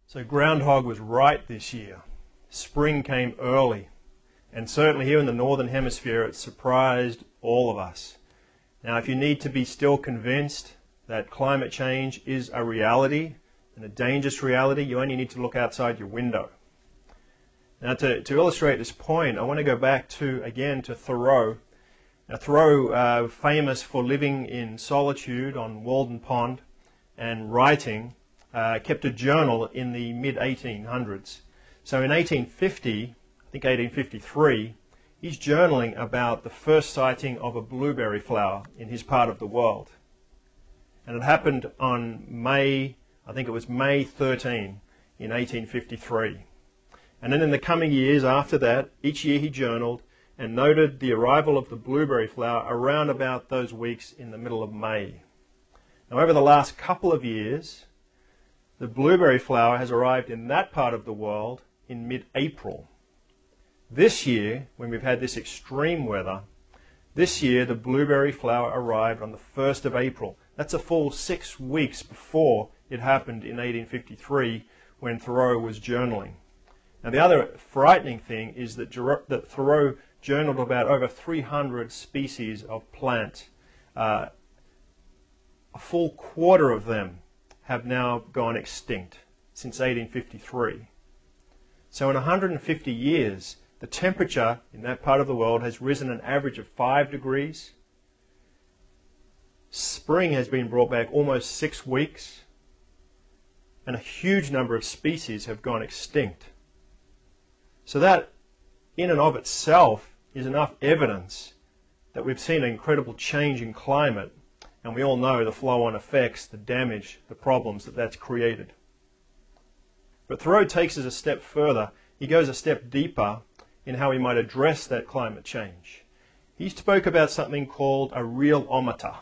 So Groundhog was right this year. Spring came early, and certainly here in the Northern Hemisphere it surprised all of us. Now, if you need to be still convinced that climate change is a reality, and a dangerous reality, you only need to look outside your window. Now, to illustrate this point, I want to go back again to Thoreau. Now, Thoreau, famous for living in solitude on Walden Pond and writing, kept a journal in the mid-1800s. So in 1850, I think 1853, he's journaling about the first sighting of a blueberry flower in his part of the world. And it happened on May 13 in 1853. And then in the coming years after that, each year he journaled and noted the arrival of the blueberry flower around about those weeks in the middle of May. Now, over the last couple of years, the blueberry flower has arrived in that part of the world in mid-April. This year, when we've had this extreme weather, this year the blueberry flower arrived on the 1st of April. That's a full 6 weeks before it happened in 1853 when Thoreau was journaling. Now, the other frightening thing is that Thoreau journaled about over 300 species of plant. A full quarter of them have now gone extinct since 1853. So in 150 years, the temperature in that part of the world has risen an average of 5 degrees. Spring has been brought back almost 6 weeks, and a huge number of species have gone extinct. So that, in and of itself, is enough evidence that we've seen an incredible change in climate, and we all know the flow-on effects, the damage, the problems that that's created. But Thoreau takes us a step further. He goes a step deeper in how we might address that climate change. He spoke about something called a realometer.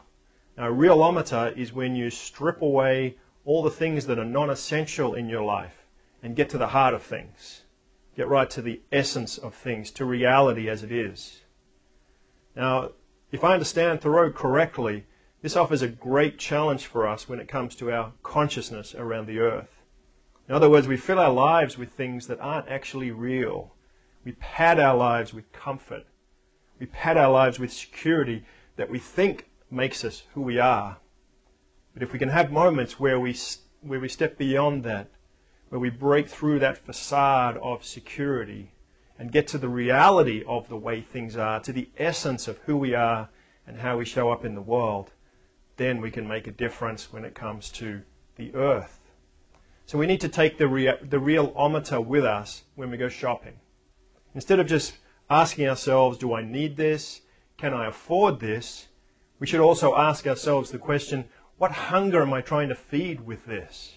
Now, a realometer is when you strip away all the things that are non-essential in your life and get to the heart of things. Get right to the essence of things, to reality as it is. Now, if I understand Thoreau correctly, this offers a great challenge for us when it comes to our consciousness around the earth. In other words, we fill our lives with things that aren't actually real. We pad our lives with comfort. We pad our lives with security that we think makes us who we are. But if we can have moments where we step beyond that, where we break through that facade of security and get to the reality of the way things are, to the essence of who we are and how we show up in the world, then we can make a difference when it comes to the earth. So we need to take the realometer with us when we go shopping. Instead of just asking ourselves, do I need this? Can I afford this? We should also ask ourselves the question, what hunger am I trying to feed with this?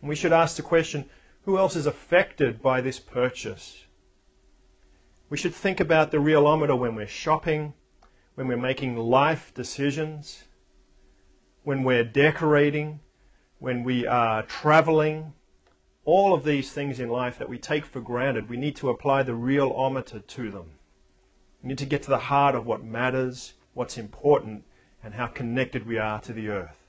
And we should ask the question, who else is affected by this purchase? We should think about the realometer when we're shopping, when we're making life decisions, when we're decorating, when we are traveling. All of these things in life that we take for granted, we need to apply the realometer to them. We need to get to the heart of what matters, what's important, and how connected we are to the earth.